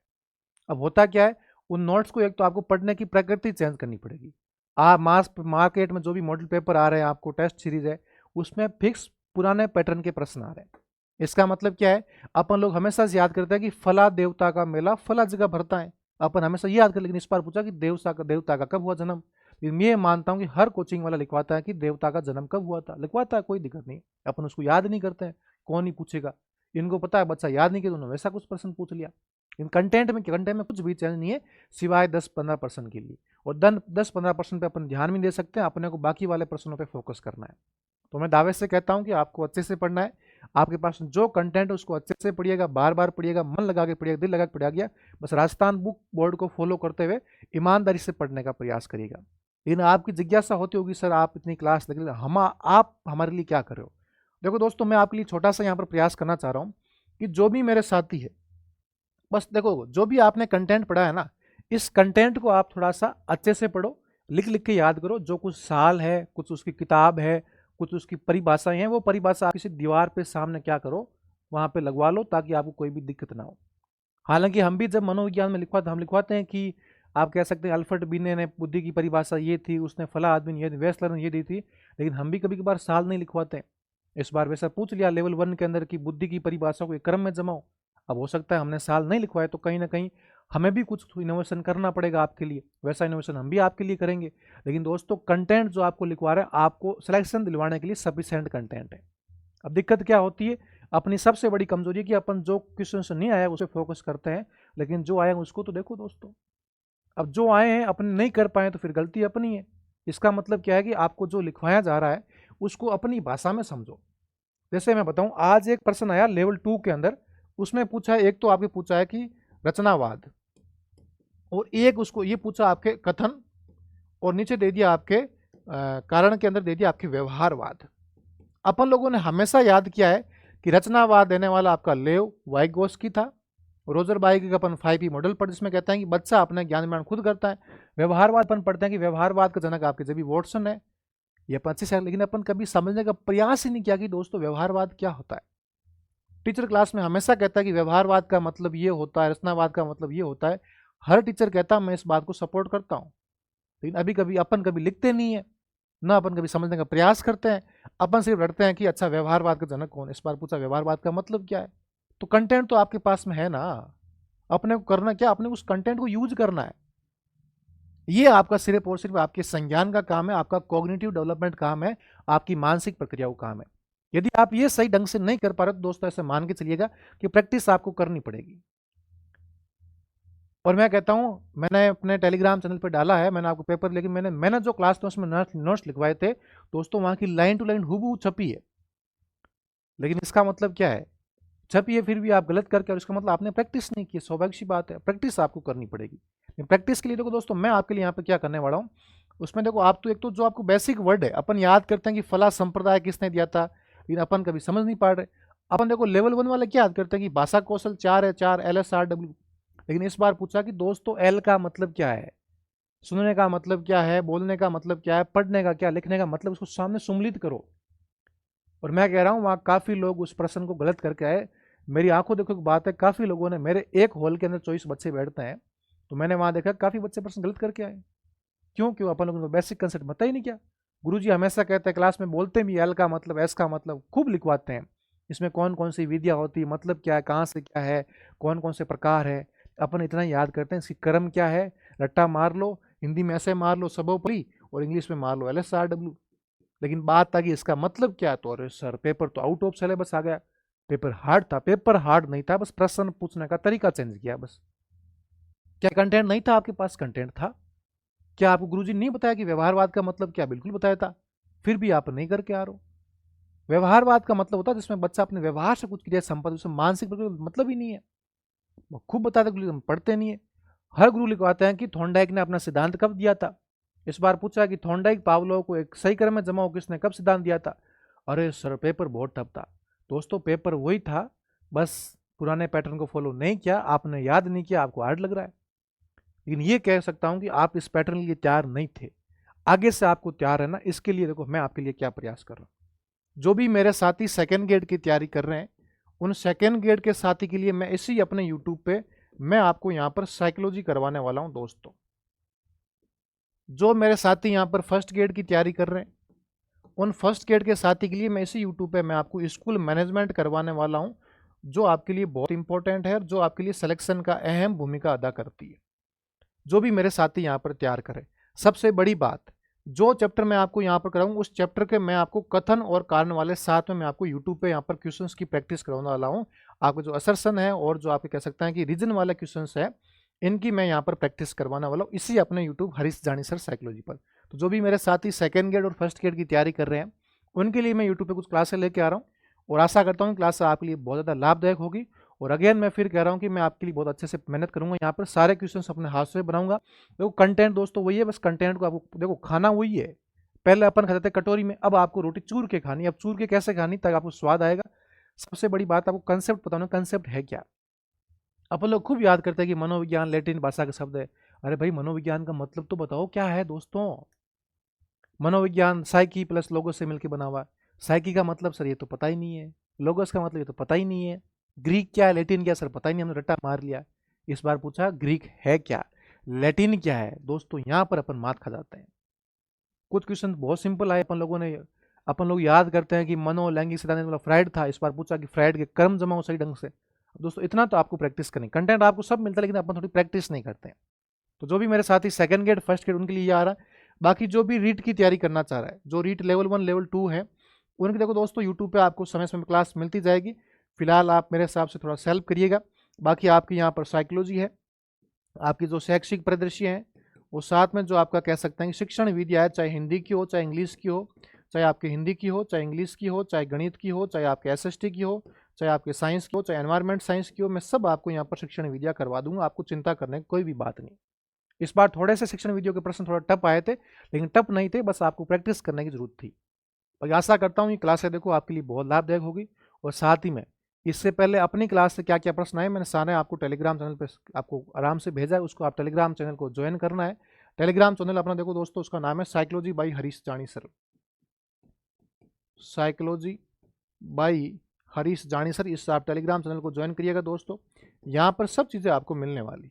अब होता क्या है, उन नोट्स को एक तो आपको पढ़ने की प्रकृति चेंज करनी पड़ेगी। आप मार्केट में जो भी मॉडल पेपर आ रहे हैं, आपको टेस्ट सीरीज है, उसमें फिक्स पुराने पैटर्न के प्रश्न आ रहे हैं। इसका मतलब क्या है, अपन लोग हमेशा से याद करते हैं कि फला देवता का मेला फला जगह भरता है, अपन हमेशा ये याद कर। लेकिन इस बार पूछा कि देवता का कब हुआ जन्म। मैं मानता हूं कि हर कोचिंग वाला लिखवाता है कि देवता का जन्म कब हुआ था, लिखवाता है, कोई दिक्कत नहीं। अपन उसको याद नहीं करते हैं, कौन ही पूछेगा। इनको पता है बच्चा याद नहीं किया, उन्होंने वैसा कुछ प्रश्न पूछ लिया। इन कंटेंट में कुछ भी चेंज नहीं है सिवाय 10-15% के लिए। और 10-15% पे अपन ध्यान भी दे सकते हैं, अपने को बाकी वाले प्रश्नों पे फोकस करना है। तो मैं दावे से कहता हूं कि आपको अच्छे से पढ़ना है। आपके पास जो कंटेंट है उसको अच्छे से पढ़िएगा, बार बार पढ़िएगा, मन लगा के पढ़िएगा, दिल लगा के पढ़िया गया। बस राजस्थान बुक बोर्ड को फॉलो करते हुए ईमानदारी से पढ़ने का प्रयास करिएगा। लेकिन आपकी जिज्ञासा होती होगी, सर आप इतनी क्लास लग, आप हमारे लिए क्या कर रहे हो। देखो दोस्तों, मैं आपके लिए छोटा सा यहाँ पर प्रयास करना चाह रहा हूँ कि जो भी मेरे साथी है, बस देखो जो भी आपने कंटेंट पढ़ा है ना, इस कंटेंट को आप थोड़ा सा अच्छे से पढ़ो, लिख लिख के याद करो। जो कुछ साल है, कुछ उसकी किताब है, कुछ उसकी परिभाषाएं हैं, वो परिभाषा आप किसी दीवार पे सामने क्या करो, वहां पे लगवा लो, ताकि आपको कोई भी दिक्कत ना हो। हालांकि हम भी जब मनोविज्ञान में हम लिखवाते हैं कि आप कह सकते हैं अल्फ्रेड बिने ने बुद्धि की परिभाषा ये थी, उसने फला आदमी ने वेस्लर ने ये दी थी। लेकिन हम भी कभी कभार साल नहीं लिखवाते। इस बार वैसा पूछ लिया लेवल 1 के अंदर की बुद्धि की परिभाषा को एक क्रम में जमाओ। अब हो सकता है हमने साल नहीं लिखवाए, तो कहीं ना कहीं हमें भी कुछ इनोवेशन करना पड़ेगा आपके लिए, वैसा इनोवेशन हम भी आपके लिए करेंगे। लेकिन दोस्तों कंटेंट जो आपको लिखवा रहे हैं, आपको सिलेक्शन दिलवाने के लिए सफिशिएंट कंटेंट है। अब दिक्कत क्या होती है, अपनी सबसे बड़ी कमजोरी है कि अपन जो क्वेश्चन से नहीं आया उसे फोकस करते हैं, लेकिन जो आया उसको तो देखो दोस्तों। अब जो आए हैं अपने नहीं कर पाए तो फिर गलती अपनी है। इसका मतलब क्या है कि आपको जो लिखवाया जा रहा है उसको अपनी भाषा में समझो। जैसे मैं बताऊं, आज एक प्रश्न आया लेवल 2 के अंदर, उसमें पूछा है, एक तो आपके पूछा है कि रचनावाद, और एक उसको ये पूछा आपके कथन, और नीचे दे दिया आपके कारण के अंदर दे दिया आपके व्यवहारवाद। अपन लोगों ने हमेशा याद किया है कि रचनावाद देने वाला आपका लेव वाइगोस्की था। रोजर बाइक का अपन 5P मॉडल पर, जिसमें कहता है कि बच्चा अपना ज्ञान निर्माण खुद करता है। व्यवहारवाद अपन पढ़ते हैं कि व्यवहारवाद का जनक आपके जेबी वॉटसन है। ये अपन अच्छे से, लेकिन अपन कभी समझने का प्रयास ही नहीं किया कि दोस्तों व्यवहारवाद क्या होता है। टीचर क्लास में हमेशा कहता है कि व्यवहारवाद का मतलब ये होता है, रचनावाद का मतलब ये होता है। हर टीचर कहता है, मैं इस बात को सपोर्ट करता हूँ। लेकिन अभी कभी अपन कभी लिखते नहीं है ना, अपन कभी समझने का प्रयास करते हैं। अपन सिर्फ रटते हैं कि अच्छा व्यवहारवाद का जनक कौन। इस बार पूछा व्यवहारवाद का मतलब क्या है, तो कंटेंट तो आपके पास में है ना, अपने को करना क्या, अपने उस कंटेंट को यूज करना है। ये आपका सिर्फ और सिर्फ आपके संज्ञान का काम है, आपका कॉग्निटिव डेवलपमेंट काम है, आपकी मानसिक प्रक्रिया का काम है। यदि आप ये सही ढंग से नहीं कर पा रहे तो दोस्तों ऐसे मान के चलिएगा कि प्रैक्टिस आपको करनी पड़ेगी। और मैं कहता हूं, मैंने अपने टेलीग्राम चैनल पर डाला है, मैंने आपको पेपर, लेकिन मैंने जो क्लास नोट्स में नोट्स लिखवाए थे दोस्तों, वहां की लाइन टू लाइन हूबहू छपी है। लेकिन इसका मतलब क्या है, छपी है फिर भी आप गलत करके, और इसका मतलब आपने प्रैक्टिस नहीं की। स्वाभाविक सी बात है, प्रैक्टिस आपको करनी पड़ेगी। प्रैक्टिस के लिए देखो दोस्तों, मैं आपके लिए यहाँ पे क्या करने वाला हूँ, उसमें देखो आप तो एक तो जो आपको बेसिक वर्ड है, अपन याद करते हैं कि फला संप्रदाय किसने दिया था, लेकिन अपन कभी समझ नहीं पा रहे। अपन देखो लेवल 1 वाले क्या याद करते हैं कि भाषा कौशल 4 है, 4 LSRW। लेकिन इस बार पूछा कि दोस्तों एल का मतलब क्या है, सुनने का मतलब क्या है, बोलने का मतलब क्या है, पढ़ने का क्या, लिखने का मतलब, उसको सामने सुमलित करो। और मैं कह रहा हूँ वहाँ काफ़ी लोग उस प्रश्न को गलत करके आए। मेरी आंखों देखो एक बात है, काफ़ी लोगों ने, मेरे एक हॉल के अंदर 24 बच्चे बैठते हैं, तो मैंने वहाँ देखा काफ़ी बच्चे प्रश्न गलत करके आए। क्यों अपन लोगों को बेसिक कंसेप्ट पता ही नहीं क्या। गुरुजी हमेशा कहते हैं, क्लास में बोलते भी, एल का मतलब, एस का मतलब खूब लिखवाते हैं, इसमें कौन कौन सी विधियाँ होती है, मतलब क्या है, कहाँ से क्या है, कौन कौन से प्रकार है, अपन इतना याद करते हैं। इसकी क्रम क्या है, रट्टा मार लो, हिंदी में ऐसे मार लो सर्वोपरि, और इंग्लिश में मार लो LSRW। लेकिन बात आ गई इसका मतलब क्या, तो अरे सर पेपर तो आउट ऑफ सिलेबस आ गया। पेपर हार्ड था, पेपर हार्ड नहीं था, बस प्रश्न पूछने का तरीका चेंज किया बस। क्या कंटेंट नहीं था आपके पास, कंटेंट था। क्या आपको गुरुजी ने नहीं बताया कि व्यवहारवाद का मतलब क्या, बिल्कुल बताया था, फिर भी आप नहीं करके आ रहे हो। व्यवहारवाद का मतलब होता है जिसमें बच्चा अपने व्यवहार से कुछ क्रिया संपन्न, उसमें मानसिक मतलब ही नहीं है। वो खूब बताते, हम पढ़ते नहीं है। हर गुरु लिखवाते हैं कि थॉर्नडाइक ने अपना सिद्धांत कब दिया था। इस बार पूछा कि थॉर्नडाइक पावलोव को एक सही क्रम में जमाओ किसने कब सिद्धांत दिया था। अरे सर पेपर बहुत टफ था। दोस्तों पेपर वही था, बस पुराने पैटर्न को फॉलो नहीं किया, आपने याद नहीं किया, आपको हार्ड लग रहा है। लेकिन ये कह सकता हूं कि आप इस पैटर्न के लिए तैयार नहीं थे, आगे से आपको तैयार है ना। इसके लिए देखो मैं आपके लिए क्या प्रयास कर रहा हूं। जो भी मेरे साथी सेकेंड ग्रेड की तैयारी कर रहे हैं, उन सेकेंड ग्रेड के साथी के लिए मैं इसी अपने यूट्यूब पे मैं आपको यहाँ पर साइकोलॉजी करवाने वाला हूँ। दोस्तों जो मेरे साथी यहाँ पर फर्स्ट ग्रेड की तैयारी कर रहे हैं, उन फर्स्ट ग्रेड के साथी के लिए मैं इसी यूट्यूब पे मैं आपको स्कूल मैनेजमेंट करवाने वाला हूँ, जो आपके लिए बहुत इंपॉर्टेंट है, जो आपके लिए सिलेक्शन का अहम भूमिका अदा करती है। जो भी मेरे साथी यहाँ पर तैयार करें, सबसे बड़ी बात, जो चैप्टर मैं आपको यहाँ पर कराऊंगा उस चैप्टर के मैं आपको कथन और कारण वाले साथ में मैं आपको यूट्यूब पे यहाँ पर क्वेश्चंस की प्रैक्टिस करवाने वाला हूँ। आपको जो असर्शन है और जो आप कह सकते हैं कि रीजन वाले क्वेश्चंस है, इनकी मैं यहाँ पर प्रैक्टिस करवाने वाला हूँ इसी अपने यूट्यूब हरीश जानी सर साइकोलॉजी पर। तो जो भी मेरे साथी सेकेंड ग्रेड और फर्स्ट ग्रेड की तैयारी कर रहे हैं, उनके लिए मैं यूट्यूब पर कुछ क्लासेस लेके आ रहा हूँ और आशा करता हूँ क्लास आपके लिए बहुत ज़्यादा लाभदायक होगी। और अगेन मैं फिर कह रहा हूँ कि मैं आपके लिए बहुत अच्छे से मेहनत करूंगा, यहाँ पर सारे क्वेश्चंस अपने हाथ से बनाऊंगा। देखो कंटेंट दोस्तों वही है, बस कंटेंट को आपको देखो खाना वही है। पहले अपन खाते थे कटोरी में, अब आपको रोटी चूर के खानी। अब चूर के कैसे खानी तक आपको स्वाद आएगा। सबसे बड़ी बात आपको कंसेप्ट पता होना, कंसेप्ट है क्या। अपन लोग खूब याद करते हैं कि मनोविज्ञान लैटिन भाषा का शब्द है। अरे भाई मनोविज्ञान का मतलब तो बताओ क्या है दोस्तों। मनोविज्ञान साइकी प्लस लोगोस से मिलकर बना हुआ। साइकी का मतलब सर ये तो पता ही नहीं है, लोगोस का मतलब ये तो पता ही नहीं है, ग्रीक क्या है लैटिन क्या सर पता ही नहीं, हमने रट्टा मार लिया। इस बार पूछा ग्रीक है क्या, लैटिन क्या है। दोस्तों यहाँ पर अपन मात खा जाते हैं। कुछ क्वेश्चन बहुत सिंपल आए, अपन लोग याद करते हैं कि मनोलैंगिक सिद्धांत मतलब फ्राइड था। इस बार पूछा कि फ्राइड के कर्म जमाओ सही ढंग से। दोस्तों इतना तो आपको प्रैक्टिस करनी, कंटेंट आपको सब मिलता है लेकिन अपन थोड़ी प्रैक्टिस नहीं करते हैं। तो जो भी मेरे साथी सेकंड ग्रेड फर्स्ट ग्रेड उनके लिए आ रहा है। बाकी जो भी रीट की तैयारी करना चाह रहा है, जो रीट लेवल 1 लेवल 2 है, उनकी देखो दोस्तों यूट्यूब पे आपको समय समय क्लास मिलती जाएगी। फिलहाल आप मेरे हिसाब से थोड़ा सेल्फ करिएगा। बाकी आपकी यहाँ पर साइकोलॉजी है, आपकी जो शैक्षिक परिदृश्य है, वो साथ में जो आपका कह सकते हैं कि शिक्षण विद्या है, चाहे हिंदी की हो चाहे इंग्लिश की हो, चाहे आपकी हिंदी की हो चाहे इंग्लिश की हो, चाहे गणित की हो, चाहे आपके एसएसटी की हो, चाहे आपके साइंस की हो, चाहे एनवायरमेंट साइंस की हो, मैं सब आपको यहाँ पर शिक्षण विद्या करवा दूंगा। आपको चिंता करने की कोई भी बात नहीं। इस बार थोड़े से शिक्षण विधियों के प्रश्न थोड़ा टफ आए थे, लेकिन टफ नहीं थे, बस आपको प्रैक्टिस करने की जरूरत थी। और आशा करता हूँ ये क्लासें देखो आपके लिए बहुत लाभदायक होगी। और साथ ही में इससे पहले अपनी क्लास से क्या क्या प्रश्न आए मैंने सारे आपको टेलीग्राम चैनल पे आपको आराम से भेजा है, उसको आप टेलीग्राम चैनल को ज्वाइन करना है। टेलीग्राम चैनल अपना देखो दोस्तों, उसका नाम है साइकोलॉजी बाई हरीश जानी सर। साइकोलॉजी बाई हरीश जानी सर, इस आप टेलीग्राम चैनल को ज्वाइन करिएगा दोस्तों। यहाँ पर सब चीज़ें आपको मिलने वाली।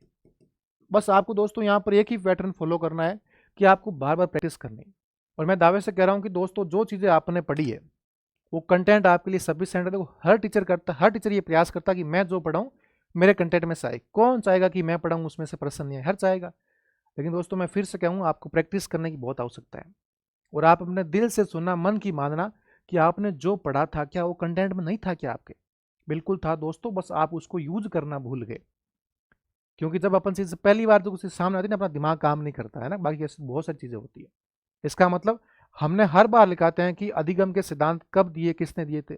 बस आपको दोस्तों यहाँ पर एक ही पैटर्न फॉलो करना है कि आपको बार बार प्रैक्टिस करनी है। और मैं दावे से कह रहा हूँ कि दोस्तों जो चीज़ें आपने पढ़ी है वो कंटेंट आपके लिए सफिशिएंट है। देखो हर टीचर ये प्रयास करता है कि मैं जो पढ़ाऊँ मेरे कंटेंट में से आए। कौन चाहेगा कि मैं पढ़ाऊँ उसमें से प्रश्न नहीं है, हर चाहेगा। लेकिन दोस्तों मैं फिर से कहूँगा आपको प्रैक्टिस करने की बहुत आवश्यकता है। और आप अपने दिल से सुनना, मन की मानना कि आपने जो पढ़ा था क्या वो कंटेंट में नहीं था क्या आपके, बिल्कुल था दोस्तों, बस आप उसको यूज करना भूल गए। क्योंकि जब अपन चीज पहली बार जो कुछ सामने आती है ना, अपना दिमाग काम नहीं करता है ना, बाकी ऐसी बहुत सारी चीजें होती है। इसका मतलब हमने हर बार लिखाते हैं कि अधिगम के सिद्धांत कब दिए, किसने दिए थे,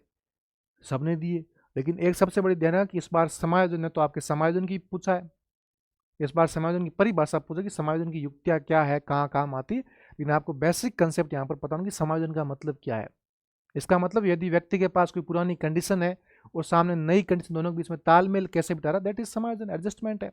सबने दिए। लेकिन एक सबसे बड़ी ध्यान है कि इस बार समायोजन ने तो आपके समायोजन की पूछा है, इस बार समायोजन की परिभाषा पूछा कि समायोजन की युक्तियां क्या है, कहाँ काम आती है। लेकिन आपको बेसिक कंसेप्ट यहाँ पर पता होगा कि समायोजन का मतलब क्या है। इसका मतलब यदि व्यक्ति के पास कोई पुरानी कंडीशन है और सामने नई कंडीशन, दोनों के बीच में तालमेल कैसे बिठा रहा है, दैट इज समायोजन, एडजस्टमेंट है।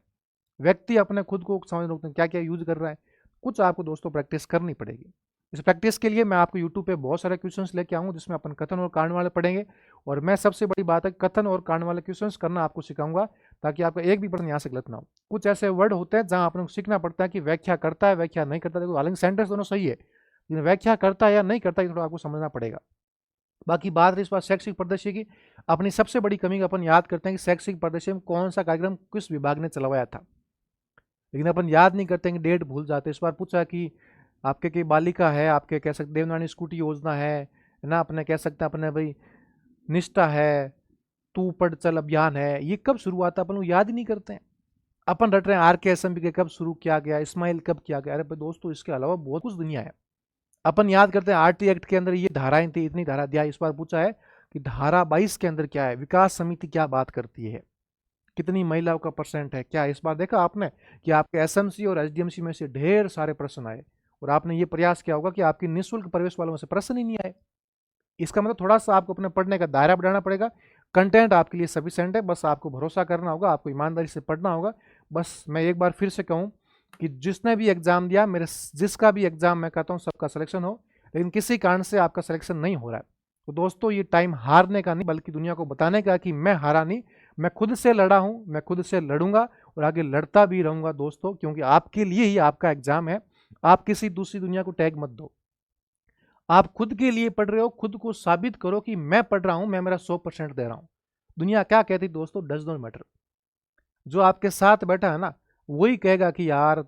व्यक्ति अपने खुद को समझ रखते हैं क्या क्या यूज कर रहा है, कुछ आपको दोस्तों प्रैक्टिस करनी पड़ेगी। इस प्रैक्टिस के लिए मैं आपको यूट्यूब पे बहुत सारे क्वेश्चंस लेके आऊंगा जिसमें अपन कथन और कारण वाले पढ़ेंगे। और मैं सबसे बड़ी बात है कथन और कारण वाले क्वेश्चंस करना आपको सिखाऊंगा, ताकि आपका एक भी प्रश्न यहाँ से गलत ना हो। कुछ ऐसे वर्ड होते हैं जहां अपने सीखना पड़ता है कि व्याख्या करता है व्याख्या नहीं करता। देखो हालांकि सेंटेंस दोनों सही है, लेकिन व्याख्या करता है या नहीं करता ये थोड़ा आपको समझना पड़ेगा। बाकी बात रही इस बार शैक्षिक परिदृश्य की, अपनी सबसे बड़ी कमी का अपन याद करते हैं कि शैक्षिक परिदृश्य में कौन सा कार्यक्रम किस विभाग ने चलवाया था, लेकिन अपन याद नहीं करते हैं, डेट भूल जाते। इस बार पूछा कि आपके की बालिका है, आपके कह सकते देवनानी स्कूटी योजना है ना, अपने कह सकते हैं अपने भाई निष्ठा है, तू पढ़ चल अभियान है, ये कब शुरू हुआ था अपन लोग याद ही नहीं करते हैं। अपन रट रहे हैं RK के कब शुरू किया गया, इस्माइल कब किया गया। अरे भाई दोस्तों इसके अलावा बहुत कुछ दुनिया है। अपन याद करते हैं RT एक्ट के अंदर ये धाराएं थी, इतनी धारा दिया। इस बार पूछा है कि धारा 22 के अंदर क्या है, विकास समिति क्या बात करती है। कितनी महिलाओं का परसेंट है, क्या इस बार देखा आपने कि आपके एसएमसी और एसडीएमसी में से ढेर सारे प्रश्न आए और आपने ये प्रयास किया होगा कि आपकी निःशुल्क प्रवेश वालों में से प्रश्न ही नहीं आए। इसका मतलब थोड़ा सा आपको अपने पढ़ने का दायरा बढ़ाना पड़ेगा। कंटेंट आपके लिए सफिशिएंट है, बस आपको भरोसा करना होगा, आपको ईमानदारी से पढ़ना होगा। बस मैं एक बार फिर से कहूँ कि जिसने भी एग्जाम दिया, मेरे जिसका भी एग्जाम मैं कहता हूँ सबका सिलेक्शन हो, लेकिन किसी कारण से आपका सिलेक्शन नहीं हो रहा है, तो दोस्तों ये टाइम हारने का नहीं बल्कि दुनिया को बताने का कि मैं हारा नहीं, मैं खुद से लड़ा हूँ, मैं खुद से लड़ूंगा और आगे लड़ता भी रहूंगा दोस्तों, क्योंकि आपके लिए ही आपका एग्जाम है। आप किसी दूसरी दुनिया को टैग मत दो, आप खुद के लिए पढ़ रहे हो, खुद को साबित करो कि मैं पढ़ रहा हूं, मैं मेरा 100% दे रहा हूं। दुनिया क्या कहती दोस्तों, डज नॉट मैटर। जो आपके साथ बैठा है ना, वही कहेगा कि यार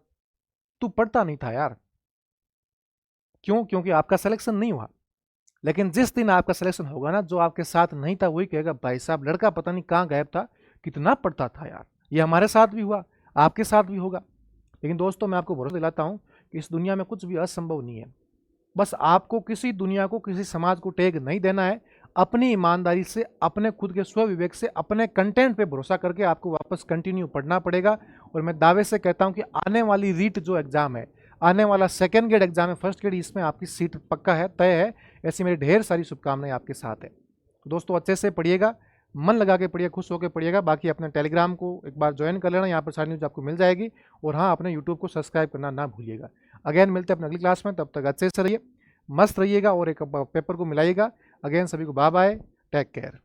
तू पढ़ता नहीं था यार। क्यों? क्योंकि आपका सिलेक्शन नहीं हुआ। लेकिन जिस दिन आपका सिलेक्शन होगा ना, जो आपके साथ नहीं था वही कहेगा भाई साहब लड़का पता नहीं कहाँ गायब था, कितना पढ़ता था यार। ये हमारे साथ भी हुआ, आपके साथ भी होगा। लेकिन दोस्तों मैं आपको भरोसा दिलाता हूं कि इस दुनिया में कुछ भी असंभव नहीं है। बस आपको किसी दुनिया को, किसी समाज को टैग नहीं देना है। अपनी ईमानदारी से, अपने खुद के स्व विवेक से, अपने कंटेंट पे भरोसा करके आपको वापस कंटिन्यू पढ़ना पड़ेगा। और मैं दावे से कहता हूं कि आने वाली रीट जो एग्जाम है, आने वाला सेकेंड ग्रेड एग्जाम है, फर्स्ट ग्रेड, इसमें आपकी सीट पक्का है, तय है। ऐसी मेरी ढेर सारी शुभकामनाएं आपके साथ है। तो दोस्तों अच्छे से पढ़िएगा, मन लगा के पढ़िए, खुश होकर पढ़िएगा। बाकी अपने टेलीग्राम को एक बार ज्वाइन कर लेना, यहाँ पर सारी न्यूज़ आपको मिल जाएगी। और हाँ, अपने यूट्यूब को सब्सक्राइब करना ना भूलिएगा। अगेन मिलते हैं अपने अगली क्लास में, तब तक अच्छे से रहिए, मस्त रहिएगा और एक पेपर को मिलाइएगा। अगेन सभी को बाय बाय, टेक केयर।